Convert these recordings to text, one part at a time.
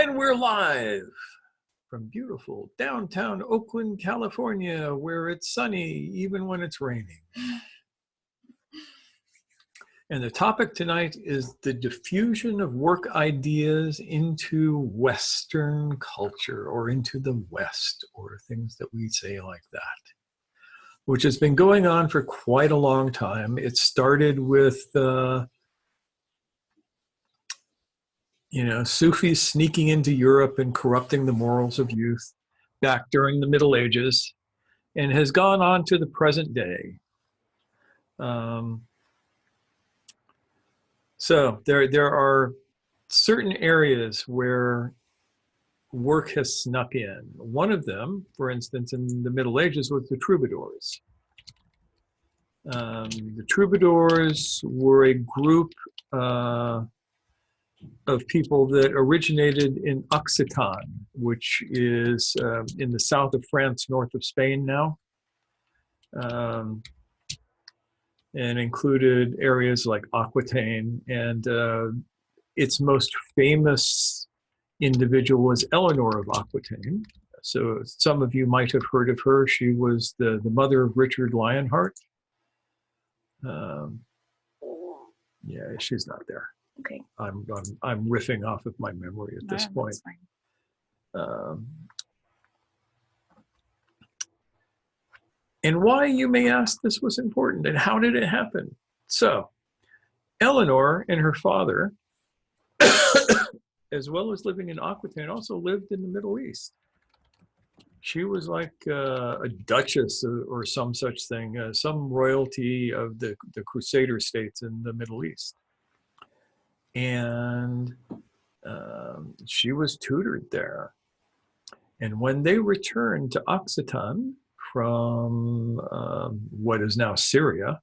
And we're live from beautiful downtown Oakland, California, where it's sunny even when it's raining. And the topic tonight is the diffusion of work ideas into Western culture, or into the West, or things that we say like that, which has been going on for quite a long time. It started with Sufis sneaking into Europe and corrupting the morals of youth back during the Middle Ages, and has gone on to the present day. So there are certain areas where work has snuck in. One of them, for instance, in the Middle Ages was the troubadours. The troubadours were a group of people that originated in Occitan, which is in the south of France, north of Spain now, and included areas like Aquitaine. And its most famous individual was Eleanor of Aquitaine. So some of you might have heard of her. She was the mother of Richard Lionheart. Yeah, she's not there. Okay. I'm riffing off of my memory at this point. And why, you may ask, this was important, and how did it happen? So, Eleanor and her father, as well as living in Aquitaine, also lived in the Middle East. She was like a duchess or some such thing, some royalty of the Crusader states in the Middle East. And she was tutored there. And when they returned to Occitan from what is now Syria,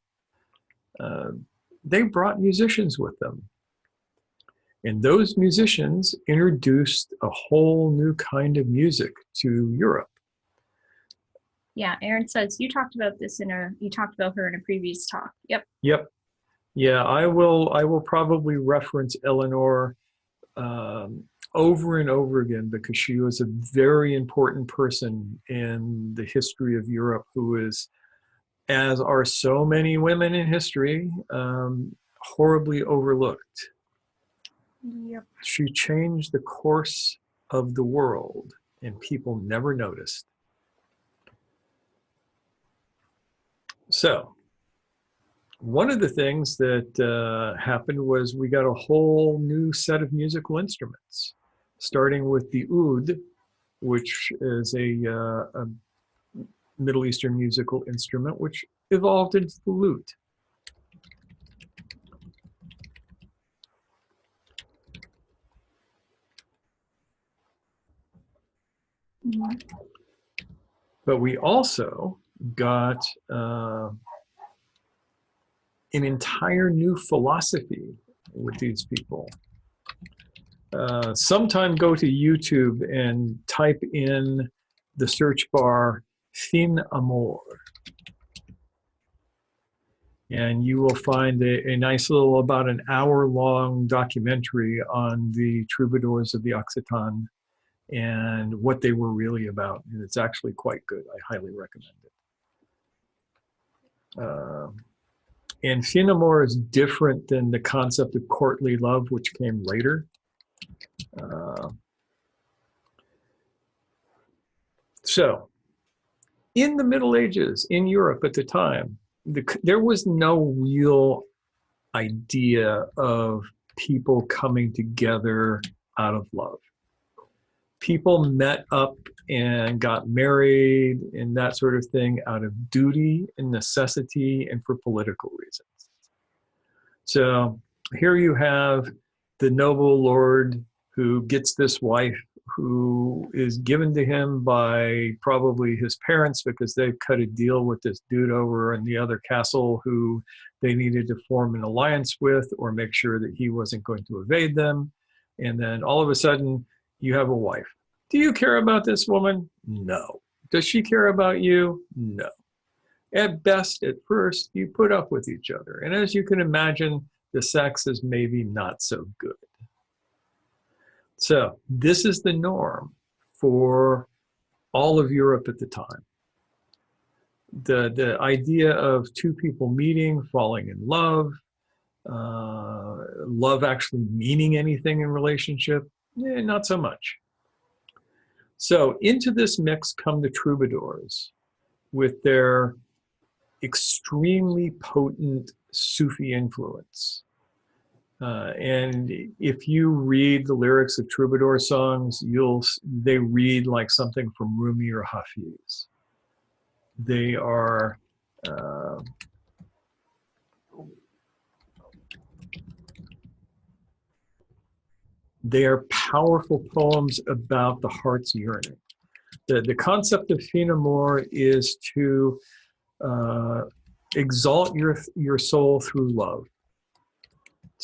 they brought musicians with them. And those musicians introduced a whole new kind of music to Europe. Yeah, Aaron says you talked about her in a previous talk. Yep. Yep. Yeah, I will probably reference Eleanor over and over again, because she was a very important person in the history of Europe, who is, as are so many women in history, horribly overlooked. Yep. She changed the course of the world, and people never noticed. So, one of the things that happened was we got a whole new set of musical instruments, starting with the oud, which is a Middle Eastern musical instrument, which evolved into the lute. Mm-hmm. But we also got an entire new philosophy with these people. Sometime go to YouTube and type in the search bar fin amour, and you will find a nice little, about an hour-long documentary on the troubadours of the Occitan and what they were really about. And it's actually quite good. I highly recommend it. And fin amour is different than the concept of courtly love, which came later. So, in the Middle Ages, in Europe at the time, there was no real idea of people coming together out of love. People met up and got married and that sort of thing out of duty and necessity and for political reasons. So here you have the noble lord who gets this wife who is given to him by probably his parents, because they've cut a deal with this dude over in the other castle who they needed to form an alliance with or make sure that he wasn't going to evade them. And then all of a sudden you have a wife. Do you care about this woman? No. Does she care about you? No. At best, at first, you put up with each other. And as you can imagine, the sex is maybe not so good. So this is the norm for all of Europe at the time. The idea of two people meeting, falling in love, love actually meaning anything in relationship, not so much. So into this mix come the troubadours with their extremely potent Sufi influence. And if you read the lyrics of troubadour songs, they read like something from Rumi or Hafiz. They are powerful poems about the heart's yearning. The concept of fin amour is to exalt your soul through love,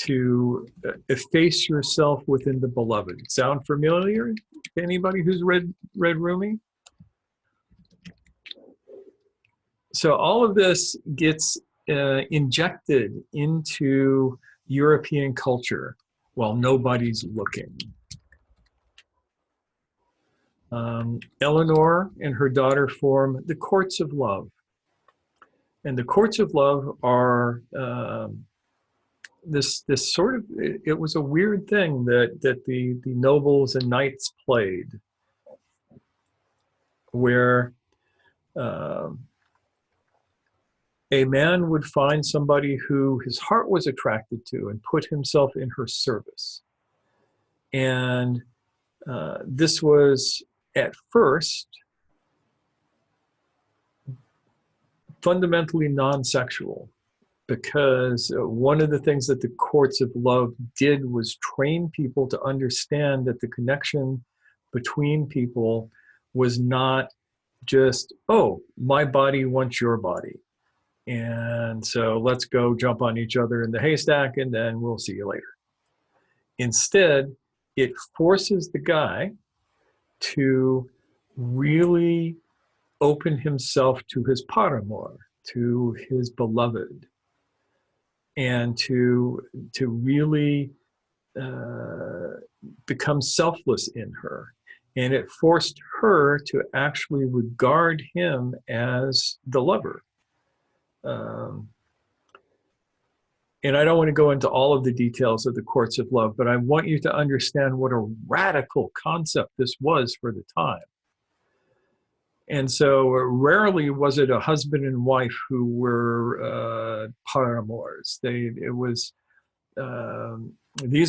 to efface yourself within the beloved. Sound familiar to anybody who's read Rumi? So all of this gets injected into European culture while nobody's looking. Eleanor and her daughter form the courts of love. And the courts of love are this sort of, it was a weird thing that the nobles and knights played, where a man would find somebody who his heart was attracted to and put himself in her service. And this was at first fundamentally non-sexual, because one of the things that the courts of love did was train people to understand that the connection between people was not just, oh, my body wants your body, and so let's go jump on each other in the haystack and then we'll see you later. Instead, it forces the guy to really open himself to his paramour, to his beloved, and to really become selfless in her. And it forced her to actually regard him as the lover. And I don't want to go into all of the details of the courts of love, but I want you to understand what a radical concept this was for the time. And so rarely was it a husband and wife who were paramours. These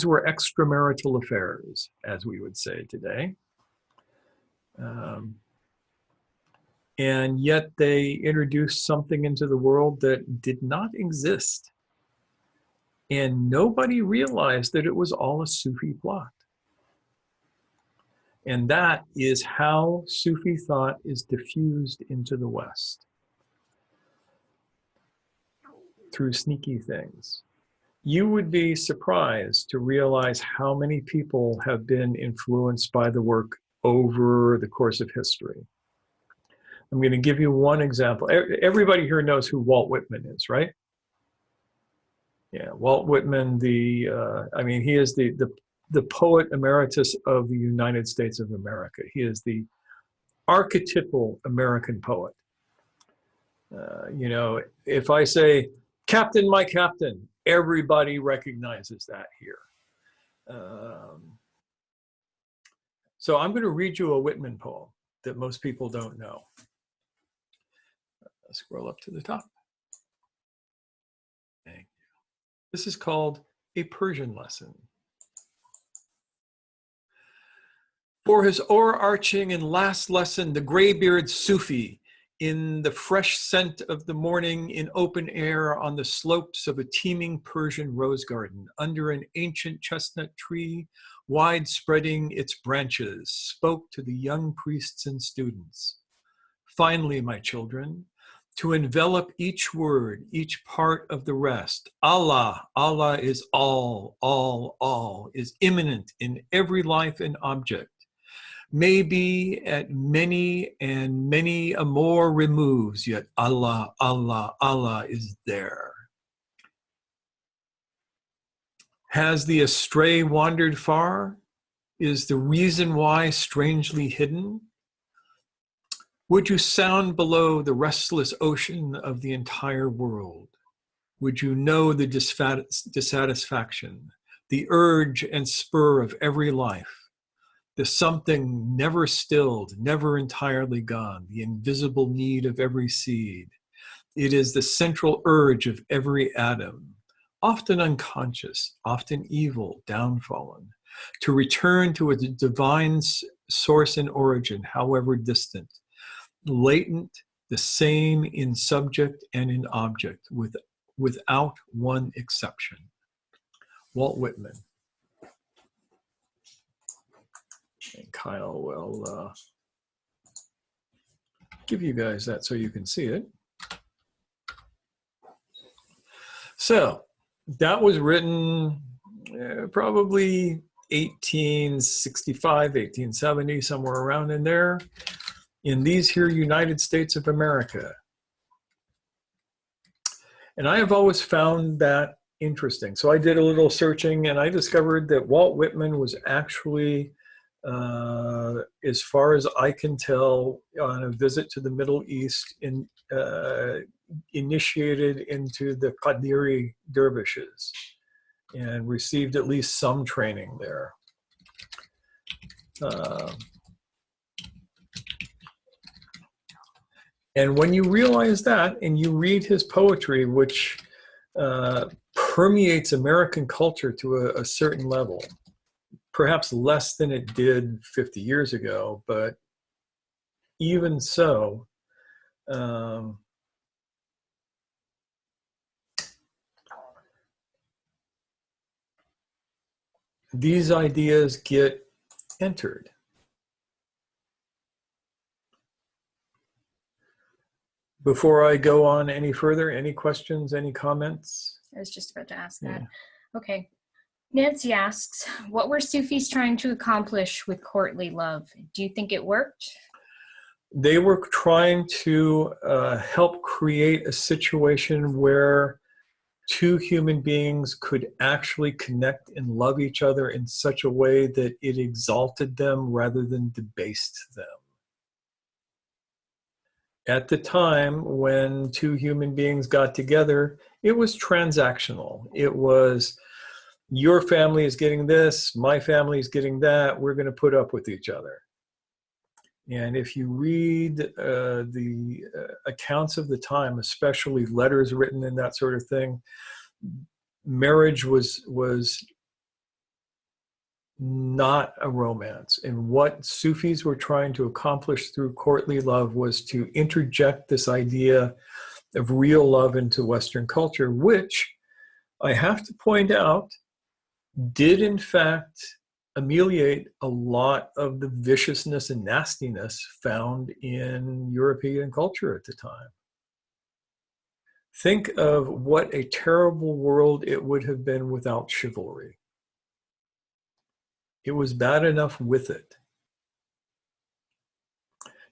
were extramarital affairs, as we would say today. And yet they introduced something into the world that did not exist. And nobody realized that it was all a Sufi plot. And that is how Sufi thought is diffused into the West, through sneaky things. You would be surprised to realize how many people have been influenced by the work over the course of history. I'm going to give you one example. Everybody here knows who Walt Whitman is, right? Yeah, Walt Whitman, he is the poet emeritus of the United States of America. He is the archetypal American poet. If I say, "Captain, my captain," everybody recognizes that here. So I'm going to read you a Whitman poem that most people don't know. Scroll up to the top. Thank you. This is called A Persian Lesson. For his o'erarching and last lesson, the graybeard Sufi, in the fresh scent of the morning, in open air on the slopes of a teeming Persian rose garden, under an ancient chestnut tree, wide spreading its branches, spoke to the young priests and students. Finally, my children, to envelop each word, each part of the rest, Allah, Allah is all, is immanent in every life and object, may be at many and many a more removes, yet Allah, Allah, Allah is there. Has the astray wandered far? Is the reason why strangely hidden? Would you sound below the restless ocean of the entire world? Would you know the dissatisfaction, the urge and spur of every life, the something never stilled, never entirely gone, the invisible need of every seed? It is the central urge of every atom, often unconscious, often evil, downfallen, to return to a divine source and origin, however distant, latent, the same in subject and in object, without one exception. Walt Whitman. And Kyle will give you guys that so you can see it. So that was written probably 1865, 1870, somewhere around in there, in these here United States of America. And I have always found that interesting. So I did a little searching and I discovered that Walt Whitman was actually, as far as I can tell, on a visit to the Middle East, initiated into the Qadiri dervishes and received at least some training there. And when you realize that and you read his poetry, which permeates American culture to a certain level, perhaps less than it did 50 years ago, but even so, these ideas get entered. Before I go on any further, any questions, any comments? I was just about to ask that. Okay. Nancy asks, what were Sufis trying to accomplish with courtly love? Do you think it worked? They were trying to help create a situation where two human beings could actually connect and love each other in such a way that it exalted them rather than debased them. At the time when two human beings got together, it was transactional. It was, your family is getting this, my family is getting that, we're going to put up with each other. And if you read the accounts of the time, especially letters written and that sort of thing, marriage was not a romance. And what Sufis were trying to accomplish through courtly love was to interject this idea of real love into Western culture, which I have to point out did in fact ameliorate a lot of the viciousness and nastiness found in European culture at the time. Think of what a terrible world it would have been without chivalry. It was bad enough with it.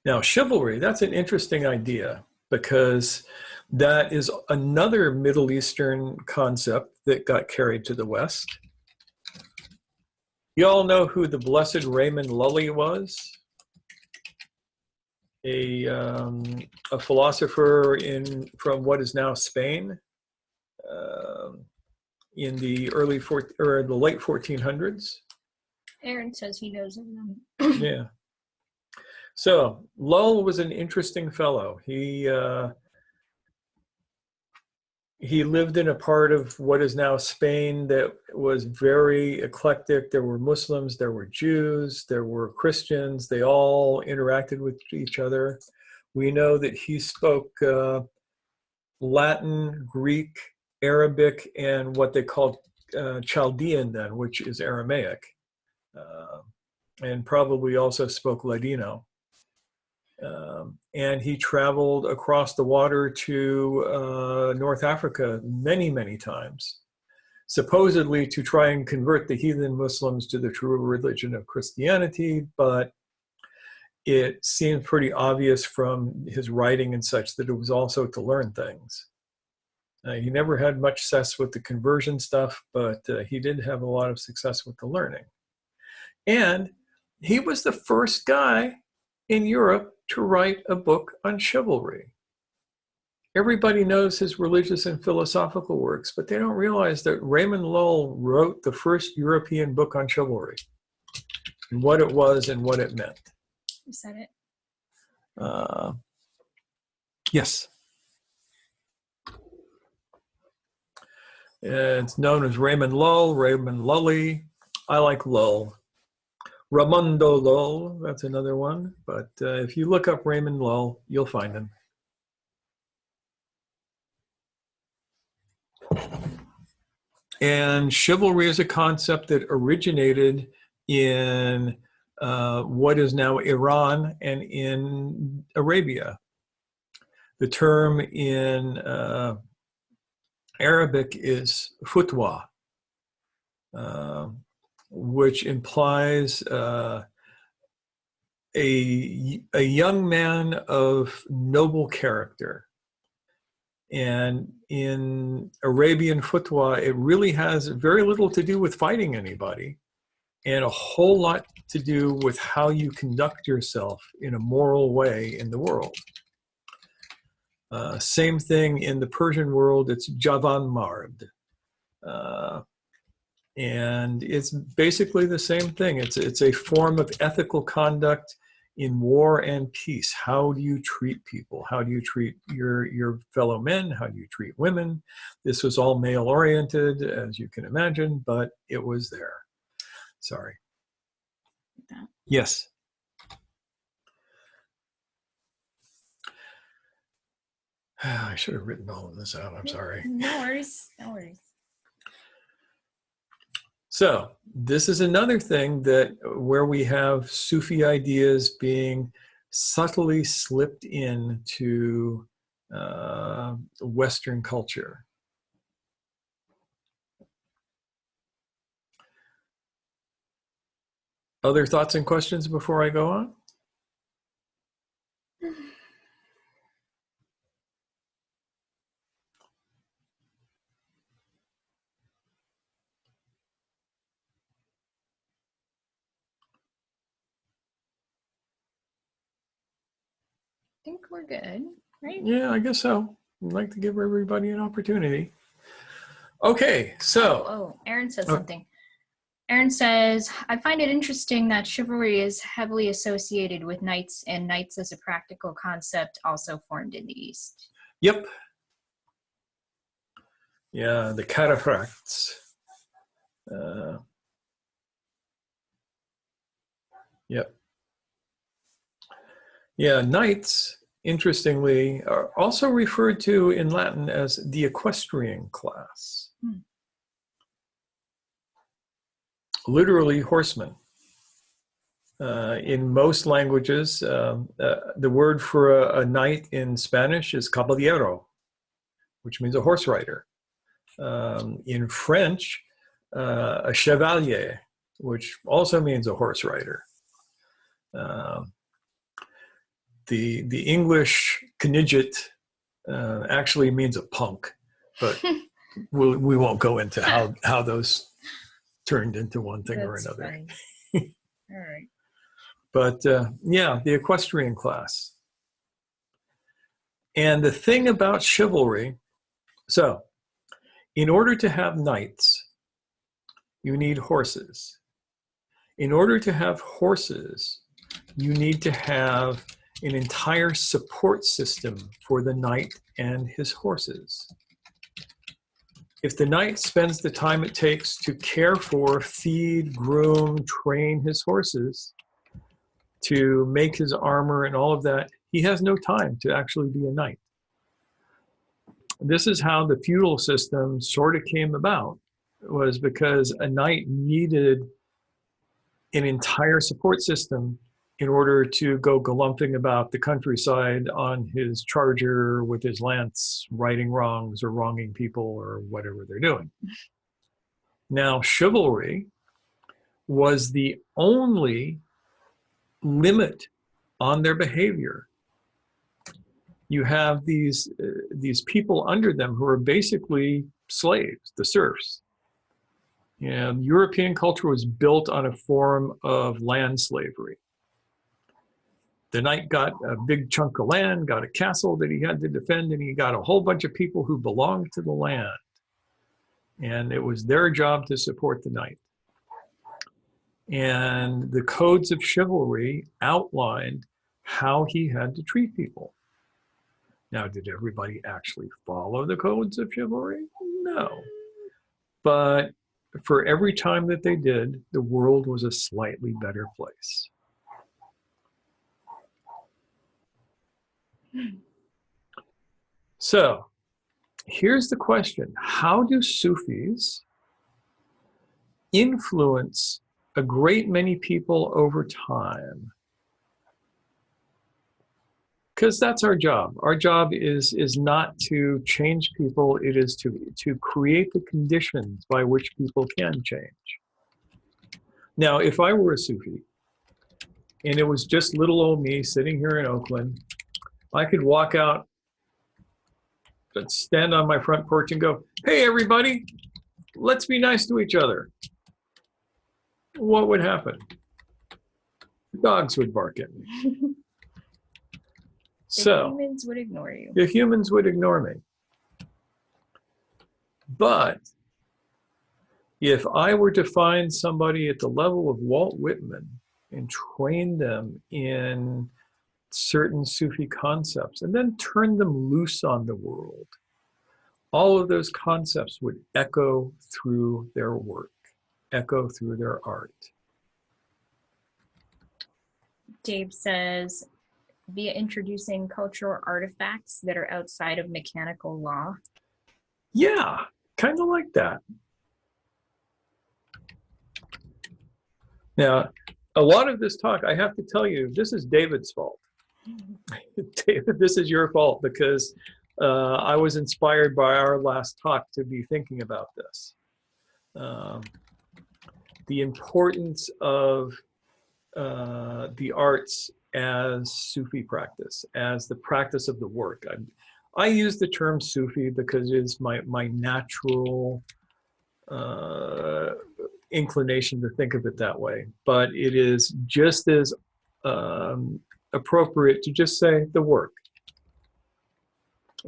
Now, chivalry, that's an interesting idea because that is another Middle Eastern concept that got carried to the West. You all know who the Blessed Raymond Lully was? A philosopher from what is now Spain in the late 1400s. Aaron says he knows of them. Yeah. So Lull was an interesting fellow. He lived in a part of what is now Spain that was very eclectic. There were Muslims, there were Jews, there were Christians. They all interacted with each other. We know that he spoke Latin, Greek, Arabic, and what they called Chaldean then, which is Aramaic. And probably also spoke Ladino. And he traveled across the water to North Africa many, many times, supposedly to try and convert the heathen Muslims to the true religion of Christianity, but it seemed pretty obvious from his writing and such that it was also to learn things. He never had much success with the conversion stuff, but he did have a lot of success with the learning. And he was the first guy in Europe to write a book on chivalry. Everybody knows his religious and philosophical works, but they don't realize that Raymond Lull wrote the first European book on chivalry and what it was and what it meant. You said it. Yes. It's known as Raymond Lull, Raymond Lully. I like Lull. Raimondo Lull, that's another one. But if you look up Raymond Lull, you'll find him. And chivalry is a concept that originated in what is now Iran and in Arabia. The term in Arabic is futwa, which implies a young man of noble character. And in Arabian futwa, it really has very little to do with fighting anybody and a whole lot to do with how you conduct yourself in a moral way in the world. Same thing in the Persian world, it's Javan Mard. And it's basically the same thing. It's a form of ethical conduct in war and peace. How do you treat people? How do you treat your fellow men? How do you treat women? This was all male-oriented, as you can imagine, but it was there. Sorry. Yes. I should have written all of this out. I'm sorry. No worries. No worries. So this is another thing that where we have Sufi ideas being subtly slipped into Western culture. Other thoughts and questions before I go on? I think we're good, right? Yeah, I guess so. I'd like to give everybody an opportunity. Okay, so. Oh, Aaron says something. Aaron says, I find it interesting that chivalry is heavily associated with knights, and knights as a practical concept also formed in the East. Yep. Yeah, the cataphracts. Yep. Yeah, knights, interestingly, are also referred to in Latin as the equestrian class. Literally horsemen. In most languages, the word for a knight in Spanish is caballero, which means a horse rider. In French, a chevalier, which also means a horse rider. The English knigget actually means a punk, but we won't go into how those turned into one thing or another. All right. But yeah, the equestrian class. And the thing about chivalry, so in order to have knights, you need horses. In order to have horses, you need to have an entire support system for the knight and his horses. If the knight spends the time it takes to care for, feed, groom, train his horses, to make his armor and all of that, he has no time to actually be a knight. This is how the feudal system sort of came about, was because a knight needed an entire support system in order to go galumphing about the countryside on his charger with his lance, righting wrongs or wronging people or whatever they're doing. Now, chivalry was the only limit on their behavior. You have these people under them who are basically slaves, the serfs. European culture was built on a form of land slavery. The knight got a big chunk of land, got a castle that he had to defend, and he got a whole bunch of people who belonged to the land. And it was their job to support the knight. And the codes of chivalry outlined how he had to treat people. Now, did everybody actually follow the codes of chivalry? No. But for every time that they did, the world was a slightly better place. So here's the question. How do Sufis influence a great many people over time? Because that's our job. Our job is not to change people. It is to create the conditions by which people can change. Now, if I were a Sufi, and it was just little old me sitting here in Oakland, I could walk out, stand on my front porch and go, "Hey, everybody, let's be nice to each other." What would happen? Dogs would bark at me. The humans would ignore you. The humans would ignore me. But if I were to find somebody at the level of Walt Whitman and train them in certain Sufi concepts and then turn them loose on the world, all of those concepts would echo through their work, echo through their art. Dave says, via introducing cultural artifacts that are outside of mechanical law. Yeah, kind of like that. Now, a lot of this talk, I have to tell you, this is David's fault. David, this is your fault because I was inspired by our last talk to be thinking about this. The importance of the arts as Sufi practice, as the practice of the work. I use the term Sufi because it is my natural inclination to think of it that way. But it is just as appropriate to just say the work,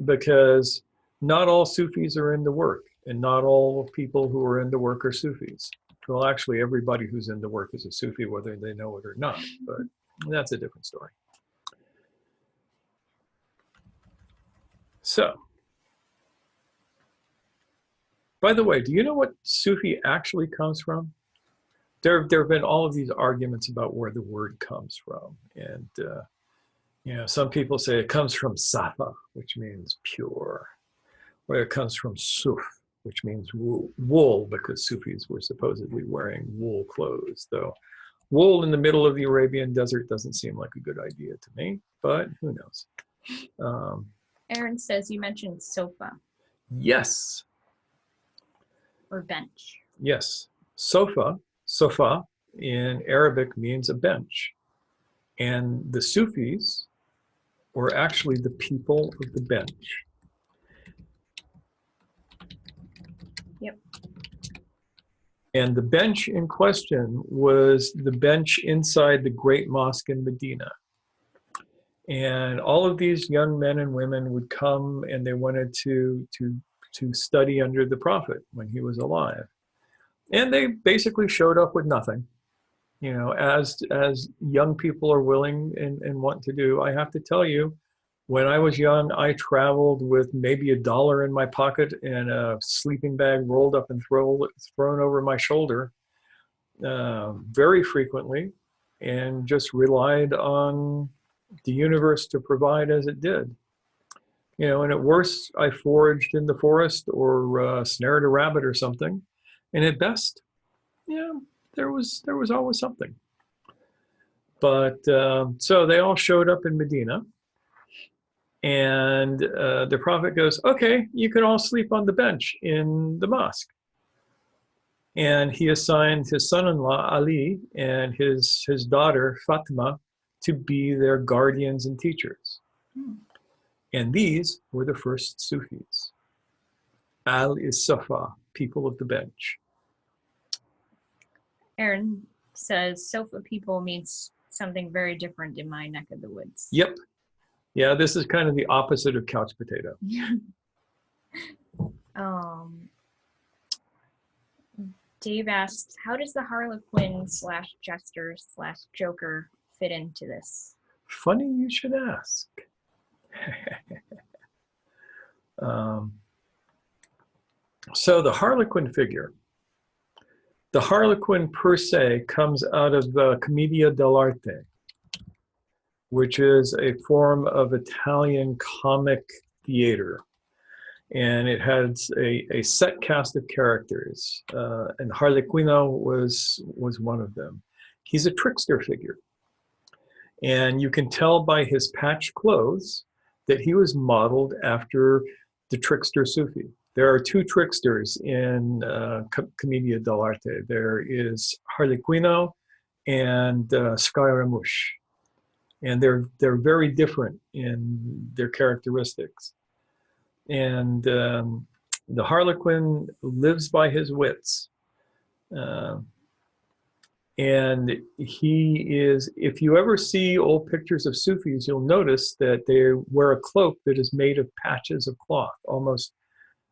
because not all Sufis are into work, and not all people who are into work are Sufis. Well, actually, everybody who's into work is a Sufi, whether they know it or not, but that's a different story. So, by the way, do you know what Sufi actually comes from? There have been all of these arguments about where the word comes from. And, some people say it comes from Safa, which means pure, or it comes from Suf, which means wool, because Sufis were supposedly wearing wool clothes, though wool in the middle of the Arabian desert doesn't seem like a good idea to me, but who knows? Aaron says you mentioned sofa. Yes. Or bench. Yes. Sofa in Arabic means a bench. And the Sufis were actually the people of the bench. Yep. And the bench in question was the bench inside the Great Mosque in Medina. And all of these young men and women would come and they wanted to study under the Prophet when he was alive. And they basically showed up with nothing, as young people are willing and want to do. I have to tell you, when I was young, I traveled with maybe $1 in my pocket and a sleeping bag rolled up and thrown over my shoulder very frequently, and just relied on the universe to provide as it did. And at worst, I foraged in the forest or snared a rabbit or something. And at best, there was always something. But so they all showed up in Medina. And the Prophet goes, "Okay, you can all sleep on the bench in the mosque." And he assigned his son-in-law, Ali, and his daughter, Fatima, to be their guardians and teachers. And these were the first Sufis. Al-Safa, people of the bench. Aaron says sofa people means something very different in my neck of the woods. Yep. Yeah, this is kind of the opposite of couch potato. Dave asks, how does the Harlequin / Jester / Joker fit into this? Funny you should ask. So the Harlequin figure, the Harlequin per se comes out of the Commedia dell'arte, which is a form of Italian comic theater. And it has a set cast of characters, and Harlequino was one of them. He's a trickster figure. And you can tell by his patched clothes that he was modeled after the trickster Sufi. There are two tricksters in Commedia dell'arte. There is Harlequino and Scaramouche. And they're very different in their characteristics. And the Harlequin lives by his wits. And he is, if you ever see old pictures of Sufis, you'll notice that they wear a cloak that is made of patches of cloth, almost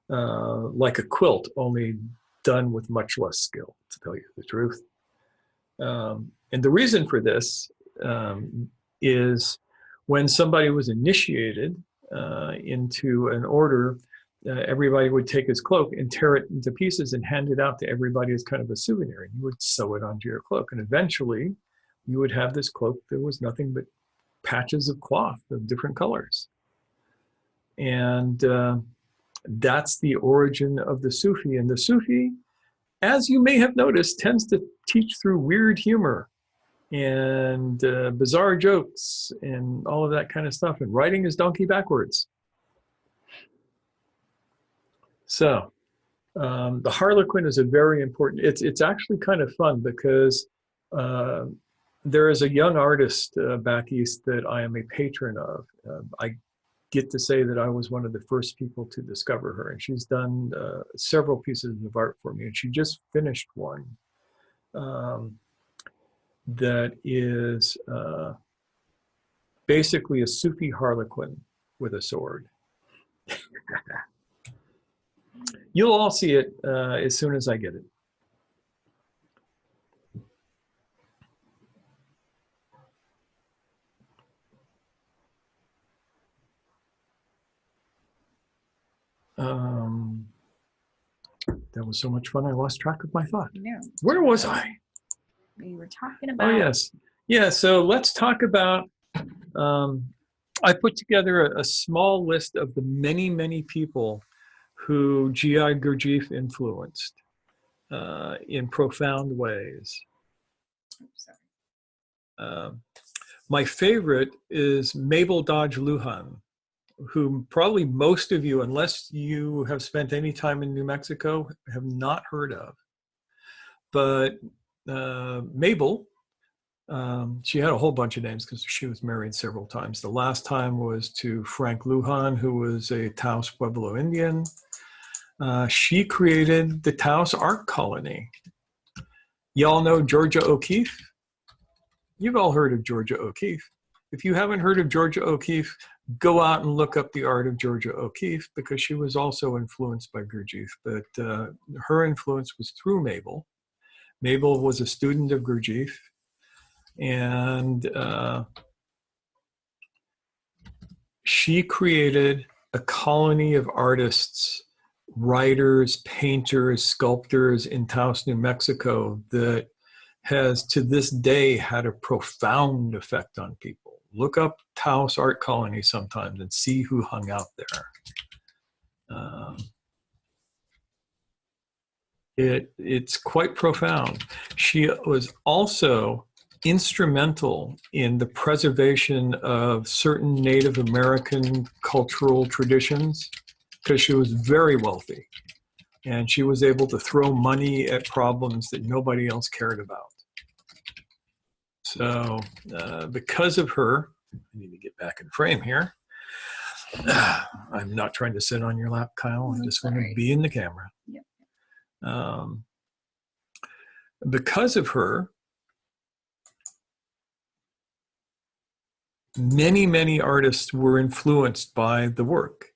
like a quilt, only done with much less skill, to tell you the truth. And the reason for this is when somebody was initiated into an order, everybody would take his cloak and tear it into pieces and hand it out to everybody as kind of a souvenir. And you would sew it onto your cloak. And eventually you would have this cloak that was nothing but patches of cloth of different colors. And that's the origin of the Sufi. And the Sufi, as you may have noticed, tends to teach through weird humor and bizarre jokes and all of that kind of stuff, and riding his donkey backwards. So the Harlequin is a very important, it's actually kind of fun because there is a young artist back east that I am a patron of. I get to say that I was one of the first people to discover her, and she's done several pieces of art for me, and she just finished one that is basically a Sufi Harlequin with a sword. You'll all see it as soon as I get it. That was so much fun, I lost track of my thought. Yeah. Where was I? We were talking about. Oh, yes. Yeah, so let's talk about, I put together a small list of the many, many people who G.I. Gurdjieff influenced in profound ways. My favorite is Mabel Dodge Lujan, whom probably most of you, unless you have spent any time in New Mexico, have not heard of. But Mabel, she had a whole bunch of names because she was married several times. The last time was to Frank Lujan, who was a Taos Pueblo Indian. She created the Taos Art Colony. Y'all know Georgia O'Keeffe? You've all heard of Georgia O'Keeffe. If you haven't heard of Georgia O'Keeffe, go out and look up the art of Georgia O'Keeffe, because she was also influenced by Gurdjieff, but her influence was through Mabel. Mabel was a student of Gurdjieff, and she created a colony of artists, writers, painters, sculptors in Taos, New Mexico that has to this day had a profound effect on people. Look up Taos Art Colony sometimes and see who hung out there. It's quite profound. She was also instrumental in the preservation of certain Native American cultural traditions because she was very wealthy and she was able to throw money at problems that nobody else cared about. So because of her, I need to get back in frame here. I'm not trying to sit on your lap, Kyle. I just want to be in the camera. Yep. because of her, many, many artists were influenced by the work.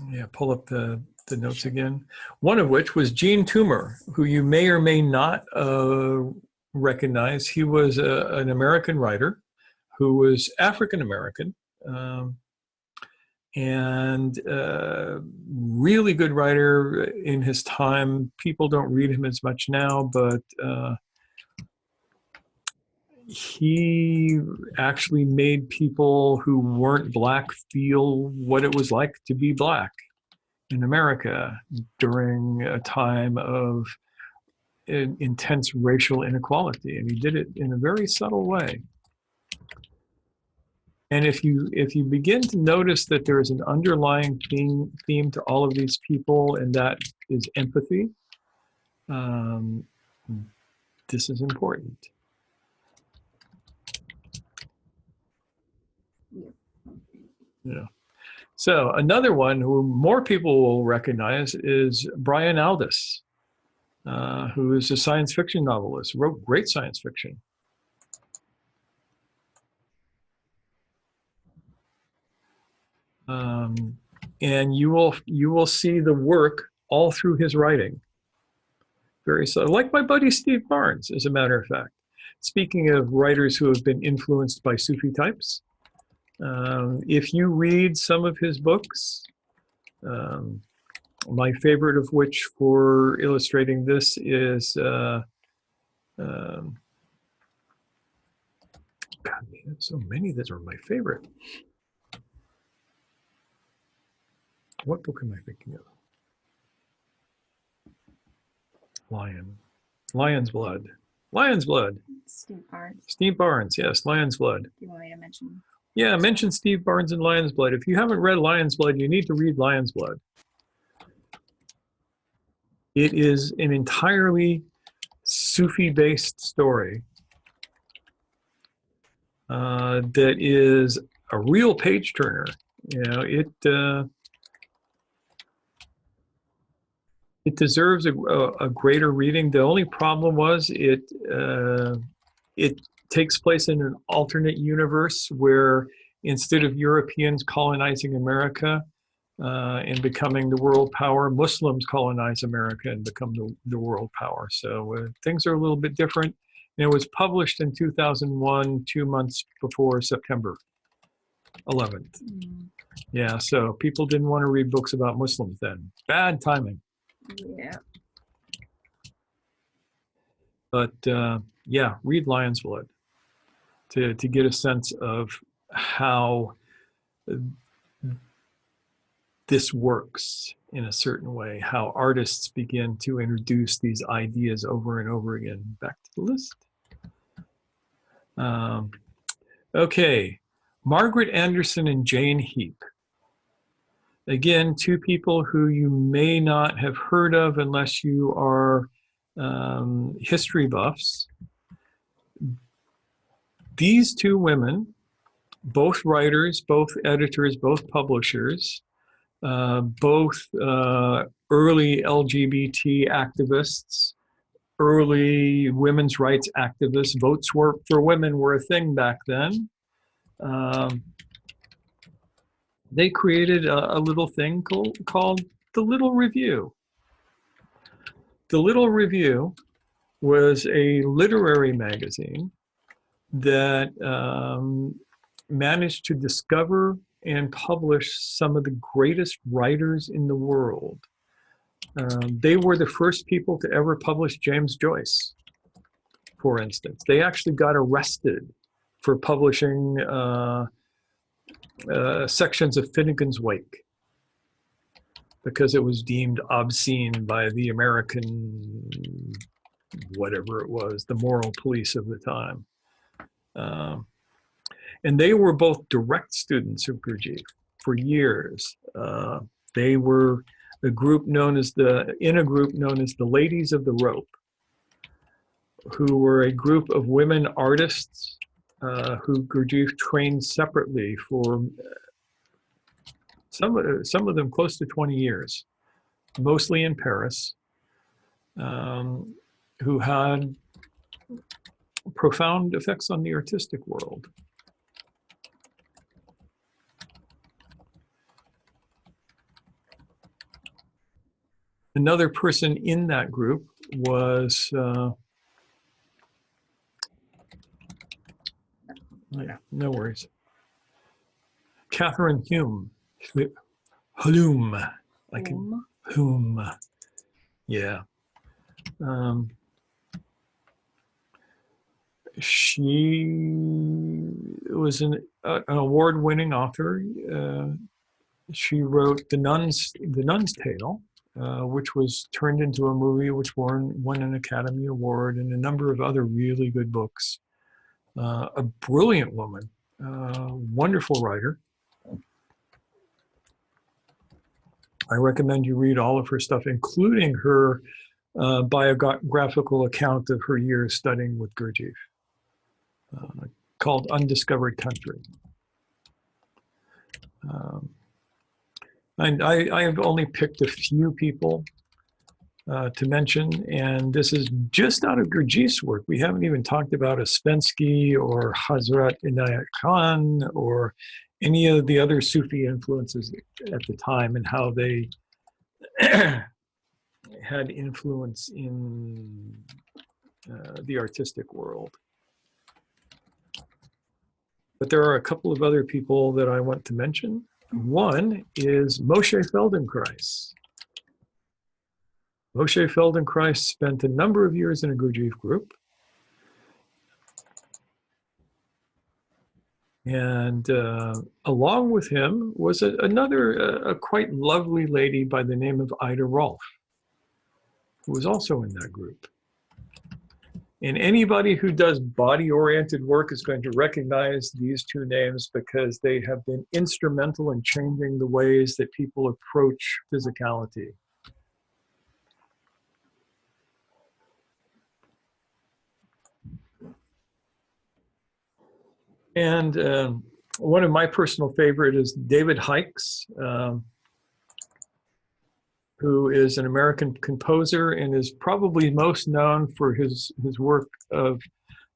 Yeah, pull up the notes again. One of which was Gene Toomer, who you may or may not recognize. He was an American writer who was African American, and really good writer in his time. People don't read him as much now, but he actually made people who weren't black feel what it was like to be black in America during a time of intense racial inequality, and he did it in a very subtle way. And if you begin to notice that there is an underlying theme to all of these people, and that is empathy, this is important. Yeah. So another one who more people will recognize is Brian Aldiss, who is a science fiction novelist, wrote great science fiction. And you will see the work all through his writing. Very so, like my buddy Steve Barnes, as a matter of fact. Speaking of writers who have been influenced by Sufi types, if you read some of his books, my favorite of which for illustrating this is, God, man, so many that are my favorite. What book am I thinking of? Lion's Blood. Lion's Blood. Steve Barnes. Steve Barnes, yes, Lion's Blood. Do you want me to mention? Yeah, mention Steve Barnes and Lion's Blood. If you haven't read Lion's Blood, you need to read Lion's Blood. It is an entirely Sufi-based story that is a real page turner. You know, it deserves a greater reading. The only problem was it takes place in an alternate universe where instead of Europeans colonizing America and becoming the world power, Muslims colonize America and become the world power. So things are a little bit different. And it was published in 2001, 2 months before September 11th. Yeah, so people didn't want to read books about Muslims then. Bad timing. Yeah. But yeah, read Lion's Blood to get a sense of how this works in a certain way, how artists begin to introduce these ideas over and over again. Back to the list. Okay, Margaret Anderson and Jane Heap. Again, two people who you may not have heard of unless you are history buffs. These two women, both writers, both editors, both publishers, both early LGBT activists, early women's rights activists. Votes for women were a thing back then. They created a little thing called The Little Review. The Little Review was a literary magazine that managed to discover and publish some of the greatest writers in the world. They were the first people to ever publish James Joyce, for instance. They actually got arrested for publishing sections of Finnegan's Wake because it was deemed obscene by the American, whatever it was, the moral police of the time. And they were both direct students of Gurdjieff for years. They were a group known as the Ladies of the Rope, who were a group of women artists who Gurdjieff trained separately for some of them close to 20 years, mostly in Paris. who had profound effects on the artistic world. Another person in that group was, yeah, no worries, Catherine Hume. Hume. I can, Hume. Yeah. She was an award-winning author. She wrote The Nun's Tale, which was turned into a movie, which won an Academy Award, and a number of other really good books. A brilliant woman, wonderful writer. I recommend you read all of her stuff, including her biographical account of her years studying with Gurdjieff, called Undiscovered Country. And I have only picked a few people to mention, and this is just out of Gurdjieff's work. We haven't even talked about Ouspensky or Hazrat Inayat Khan or any of the other Sufi influences at the time and how they had influence in the artistic world. But there are a couple of other people that I want to mention. One is Moshe Feldenkrais. Moshe Feldenkrais spent a number of years in a Gurdjieff group. And along with him was another quite lovely lady by the name of Ida Rolf, who was also in that group. And anybody who does body-oriented work is going to recognize these two names because they have been instrumental in changing the ways that people approach physicality. And one of my personal favorite is David Hikes, who is an American composer and is probably most known for his work of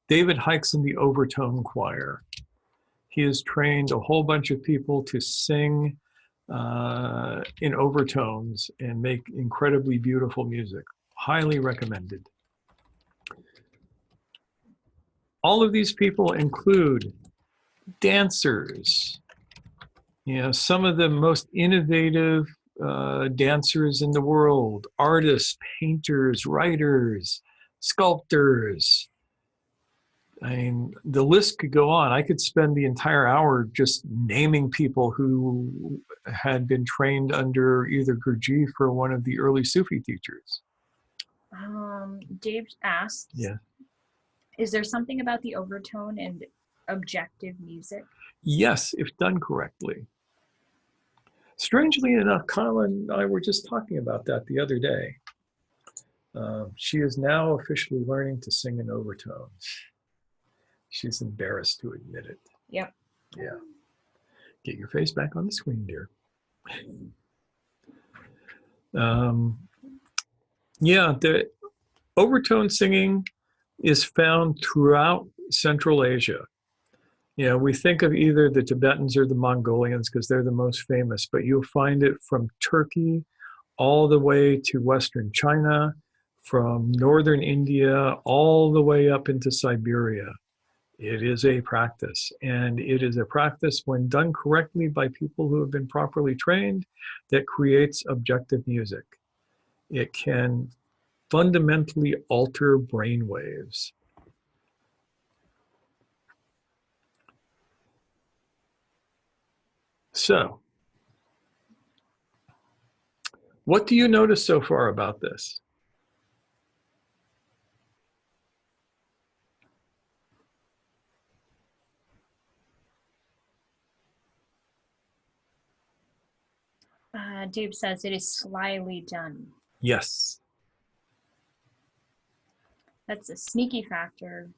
David Hikes and the Overtone Choir. He has trained a whole bunch of people to sing in overtones and make incredibly beautiful music. Highly recommended. All of these people include dancers, you know, some of the most innovative dancers in the world, artists, painters, writers, sculptors. I mean, the list could go on. I could spend the entire hour just naming people who had been trained under either Gurdjieff or one of the early Sufi teachers. Dave asks, yeah, is there something about the overtone and objective music? Yes, if done correctly. Strangely enough, Kyle and I were just talking about that the other day. She is now officially learning to sing in overtones. She's embarrassed to admit it. Yep. Yeah. Get your face back on the screen, dear. Yeah, the overtone singing is found throughout Central Asia. You know, we think of either the Tibetans or the Mongolians because they're the most famous, but you'll find it from Turkey all the way to Western China, from northern India all the way up into Siberia. It is a practice, and it is a practice when done correctly by people who have been properly trained that creates objective music. It can fundamentally alter brain waves. So, what do you notice so far about this? Dave says it is slyly done. Yes. That's a sneaky factor.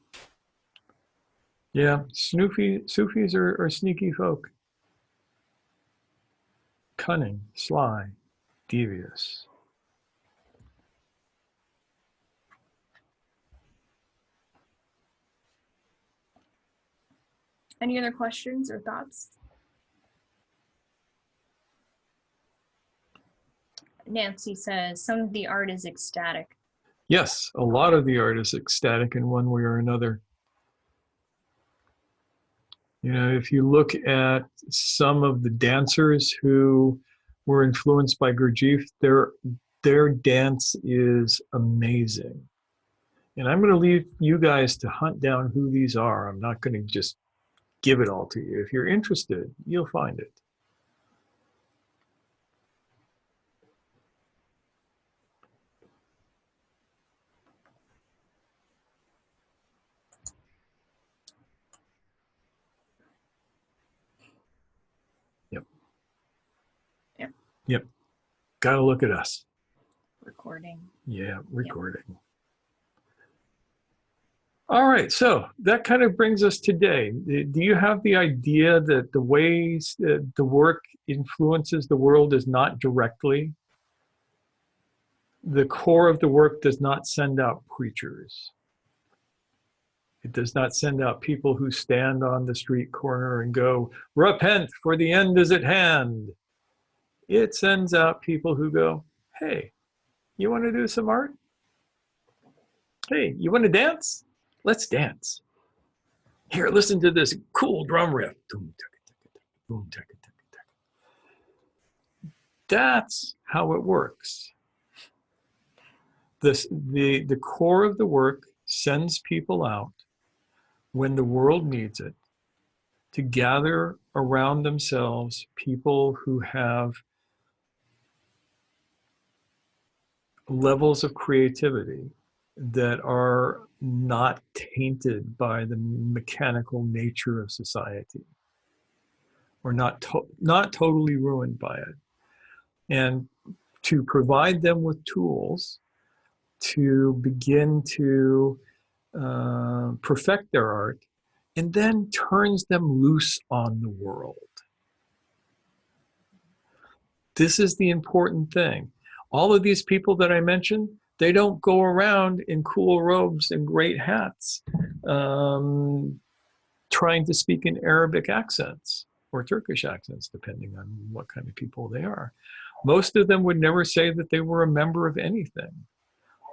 Yeah, Sufis are sneaky folk. Cunning, sly, devious. Any other questions or thoughts? Nancy says, some of the art is ecstatic. Yes, a lot of the art is ecstatic in one way or another. You know, if you look at some of the dancers who were influenced by Gurdjieff, their dance is amazing. And I'm going to leave you guys to hunt down who these are. I'm not going to just give it all to you. If you're interested, you'll find it. Yep. Yep. Yep. Got to look at us. Recording. Yeah, recording. Yep. All right, so that kind of brings us today. Do you have the idea that the ways that the work influences the world is not directly? The core of the work does not send out preachers. It does not send out people who stand on the street corner and go, "Repent, for the end is at hand." It sends out people who go, "Hey, you want to do some art? Hey, you want to dance? Let's dance. Here, listen to this cool drum riff." That's how it works. The core of the work sends people out when the world needs it to gather around themselves people who have levels of creativity that are not tainted by the mechanical nature of society, or not totally ruined by it, and to provide them with tools to begin to perfect their art, and then turns them loose on the world. This is the important thing. All of these people that I mentioned, they don't go around in cool robes and great hats trying to speak in Arabic accents or Turkish accents, depending on what kind of people they are. Most of them would never say that they were a member of anything.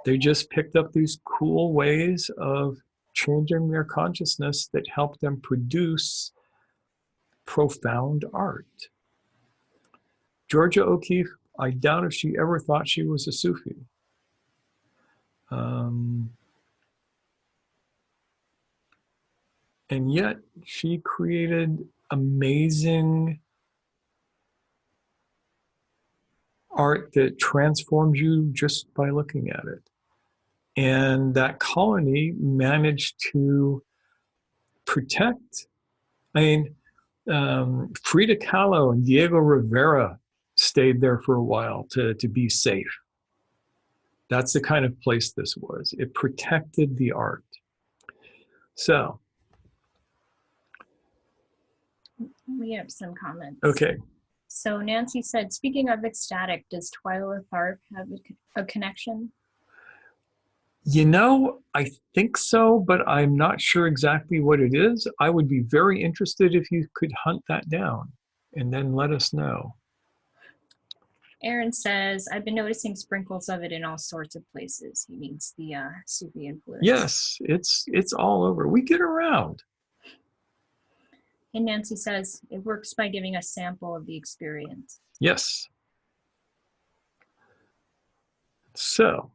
They just picked up these cool ways of changing their consciousness that helped them produce profound art. Georgia O'Keeffe, I doubt if she ever thought she was a Sufi. And yet she created amazing art that transforms you just by looking at it. And that colony managed to protect, I mean, Frida Kahlo and Diego Rivera stayed there for a while to be safe. That's the kind of place this was. It protected the art. So. We have some comments. Okay. So Nancy said, speaking of ecstatic, does Twyla Tharp have a connection? You know, I think so, but I'm not sure exactly what it is. I would be very interested if you could hunt that down and then let us know. Aaron says, I've been noticing sprinkles of it in all sorts of places. He means the Sufi influence. Yes, it's all over. We get around. And Nancy says, it works by giving a sample of the experience. Yes. So,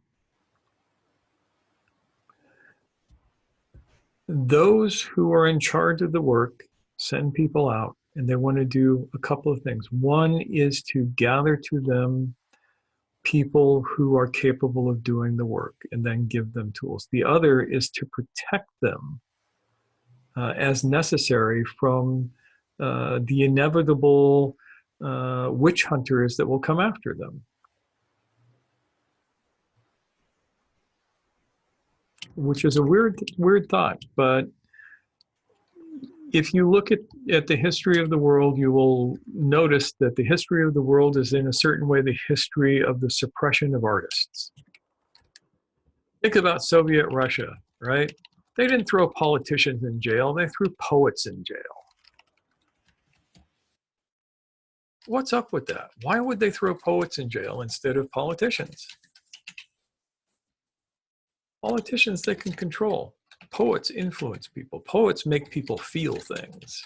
those who are in charge of the work send people out, and they want to do a couple of things. One is to gather to them people who are capable of doing the work and then give them tools. The other is to protect them as necessary from the inevitable witch hunters that will come after them. Which is a weird thought, but if you look at the history of the world, you will notice that the history of the world is in a certain way the history of the suppression of artists. Think about Soviet Russia, right? They didn't throw politicians in jail, they threw poets in jail. What's up with that? Why would they throw poets in jail instead of politicians? Politicians they can control. Poets influence people. Poets make people feel things.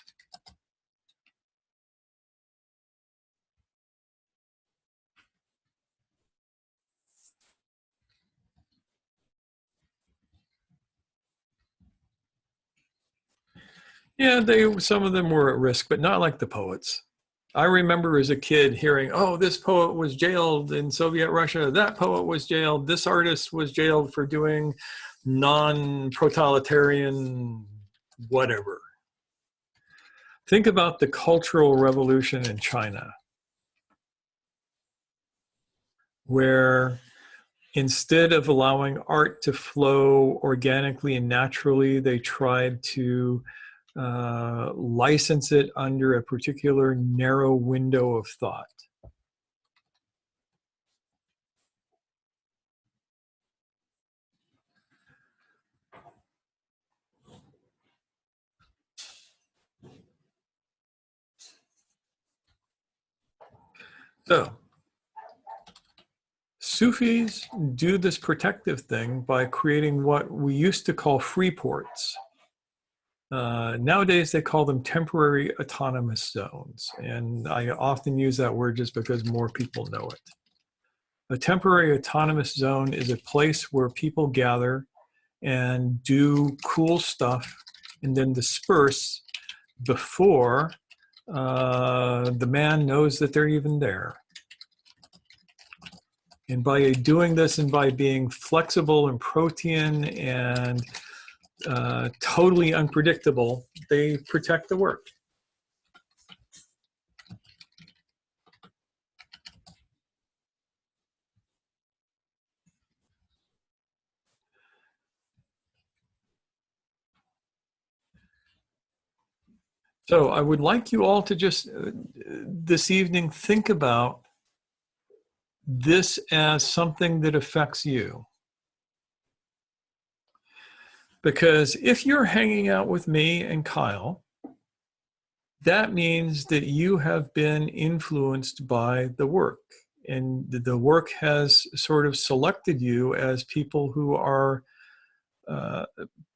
Yeah, some of them were at risk, but not like the poets. I remember as a kid hearing, oh, this poet was jailed in Soviet Russia, that poet was jailed, this artist was jailed for doing non-proletarian whatever. Think about the Cultural Revolution in China, where instead of allowing art to flow organically and naturally, they tried to license it under a particular narrow window of thought. So, Sufis do this protective thing by creating what we used to call free ports. Nowadays, they call them temporary autonomous zones. And I often use that word just because more people know it. A temporary autonomous zone is a place where people gather and do cool stuff and then disperse before the man knows that they're even there. And by doing this and by being flexible and protean and totally unpredictable, they protect the work. So I would like you all to just this evening think about this as something that affects you. Because if you're hanging out with me and Kyle, that means that you have been influenced by the work. And the work has sort of selected you as people who are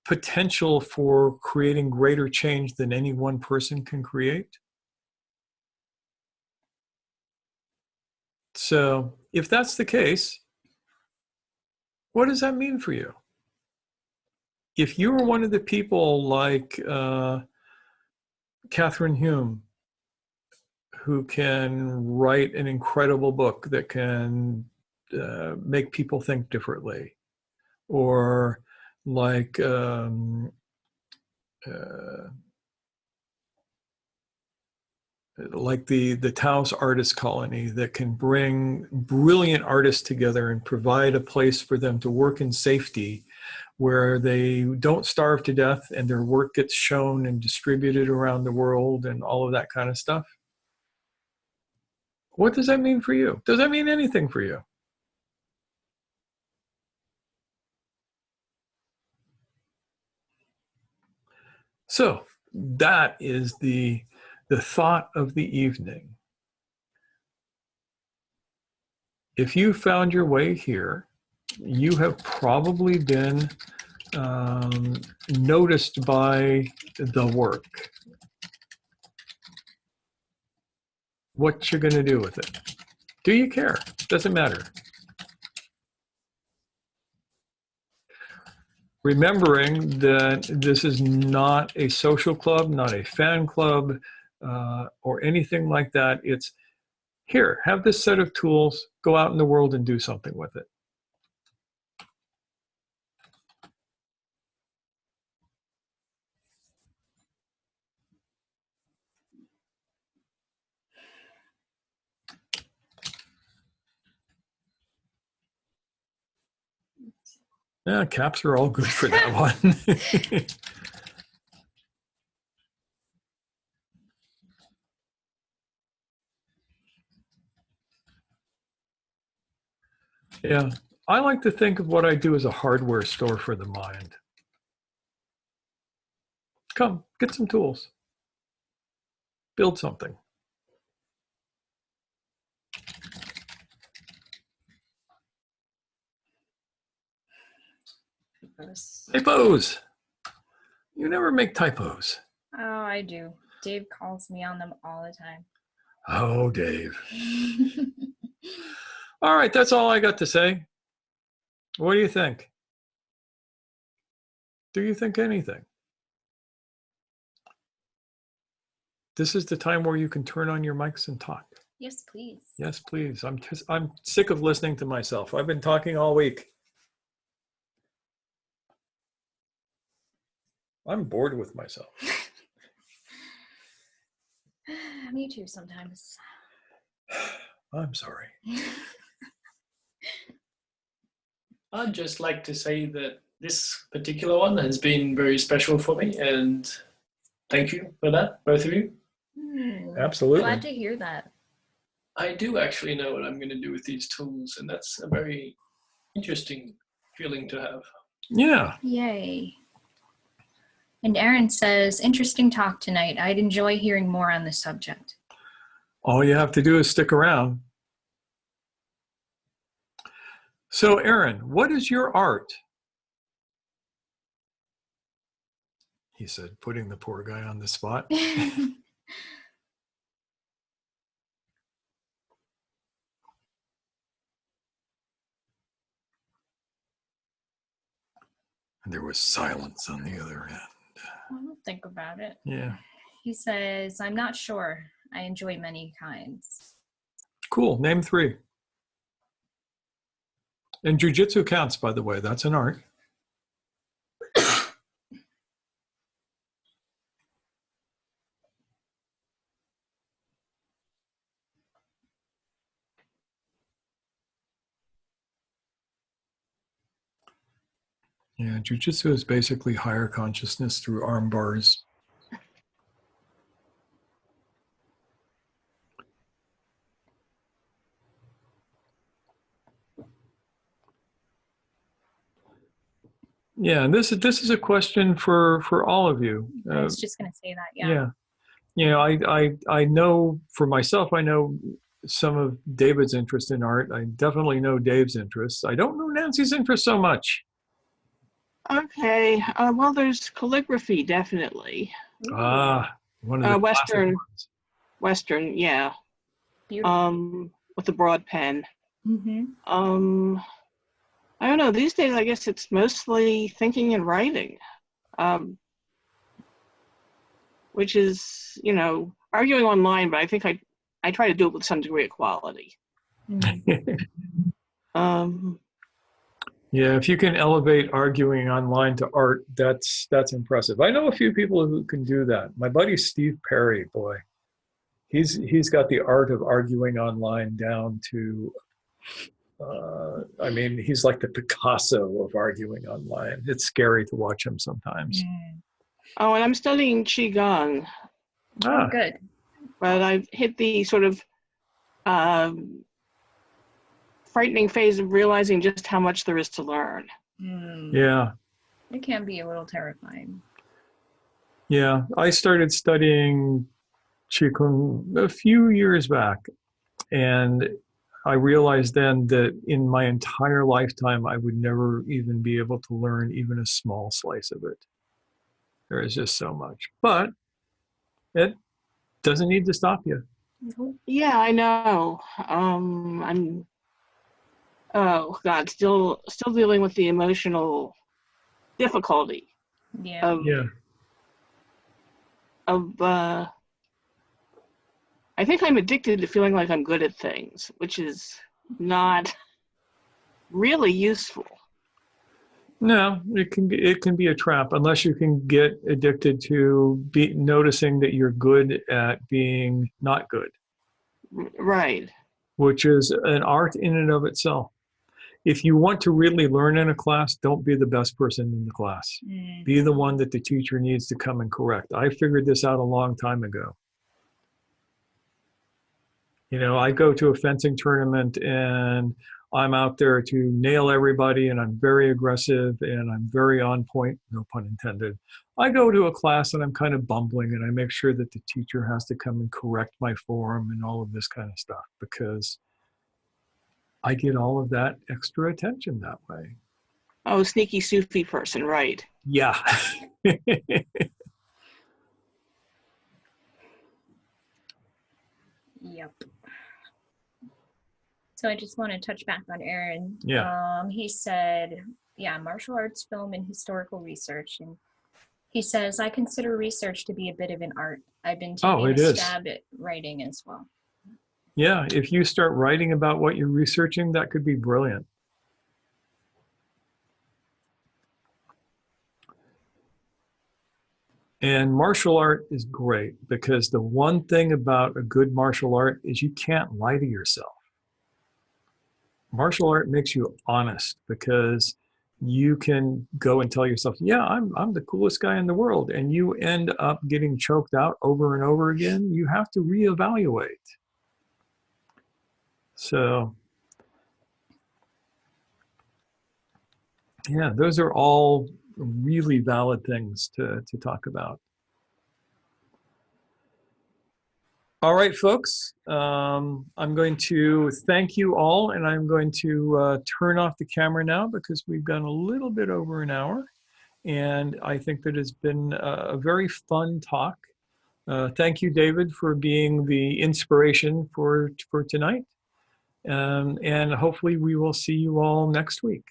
potential for creating greater change than any one person can create. So if that's the case, what does that mean for you? If you were one of the people like Catherine Hume, who can write an incredible book that can make people think differently, or like the Taos Artist Colony that can bring brilliant artists together and provide a place for them to work in safety where they don't starve to death and their work gets shown and distributed around the world and all of that kind of stuff. What does that mean for you? Does that mean anything for you? So that is the thought of the evening. If you found your way here, you have probably been noticed by the work. What you're going to do with it? Do you care? Doesn't matter. Remembering that this is not a social club, not a fan club, or anything like that. It's here, have this set of tools, go out in the world and do something with it. Yeah, caps are all good for that one. Yeah, I like to think of what I do as a hardware store for the mind. Come, get some tools. Build something. typos. Typos. You never make typos. Oh, I do. Dave calls me on them all the time. Oh, Dave. All right, that's all I got to say. What do you think? Do you think anything? This is the time where you can turn on your mics and talk. Yes, please. Yes, please. I'm sick of listening to myself. I've been talking all week. I'm bored with myself. Me too sometimes. I'm sorry. I'd just like to say that this particular one has been very special for me, and thank you for that, both of you. Absolutely. Glad to hear that. I do actually know what I'm going to do with these tools, and that's a very interesting feeling to have. Yeah. Yay. And Aaron says, interesting talk tonight. I'd enjoy hearing more on the subject. All you have to do is stick around. So, Aaron, what is your art? He said, putting the poor guy on the spot. And there was silence on the other end. I'll think about it. Yeah. He says, I'm not sure. I enjoy many kinds. Cool. Name 3. And jujitsu counts, by the way. That's an art. Yeah, jujitsu is basically higher consciousness through arm bars. Yeah, and this is a question for all of you. I was just going to say that, yeah. Yeah. You know, I know for myself, I know some of David's interest in art. I definitely know Dave's interests. I don't know Nancy's interest so much. Okay. Well, there's calligraphy, definitely. Ah, one of the Western, ones. Western, yeah. Beautiful. With the broad pen. Mm-hmm. I don't know. These days, I guess it's mostly thinking and writing, which is, you know, arguing online. But I think I try to do it with some degree of quality. Yeah, if you can elevate arguing online to art, that's impressive. I know a few people who can do that. My buddy Steve Perry, boy, he's got the art of arguing online down to. I mean, he's like the Picasso of arguing online. It's scary to watch him sometimes. Oh, and I'm studying Qigong. Oh, good. But I've hit the sort of frightening phase of realizing just how much there is to learn. Yeah. It can be a little terrifying. Yeah, I started studying Qigong a few years back, and I realized then that in my entire lifetime, I would never even be able to learn even a small slice of it. There is just so much, but it doesn't need to stop you. Yeah, I know. I'm, oh God, still dealing with the emotional difficulty of I think I'm addicted to feeling like I'm good at things, which is not really useful. No, it can be a trap unless you can get addicted to noticing that you're good at being not good. Right. Which is an art in and of itself. If you want to really learn in a class, don't be the best person in the class. Be the one that the teacher needs to come and correct. I figured this out a long time ago. You know, I go to a fencing tournament and I'm out there to nail everybody, and I'm very aggressive and I'm very on point, no pun intended. I go to a class and I'm kind of bumbling, and I make sure that the teacher has to come and correct my form and all of this kind of stuff, because I get all of that extra attention that way. Oh, sneaky Sufi person, right. Yeah. Yep. So I just want to touch back on Aaron. Yeah. He said, yeah, martial arts, film, and historical research. And he says, I consider research to be a bit of an art. I've been taking it a is. stab at writing as well. Yeah, if you start writing about what you're researching, that could be brilliant. And martial art is great because the one thing about a good martial art is you can't lie to yourself. Martial art makes you honest because you can go and tell yourself, yeah, I'm the coolest guy in the world, and you end up getting choked out over and over again. You have to reevaluate. So yeah, those are all really valid things to talk about. All right, folks, I'm going to thank you all, and I'm going to turn off the camera now because we've gone a little bit over an hour, and I think that it's been a very fun talk. Thank you, David, for being the inspiration for tonight, and hopefully we will see you all next week.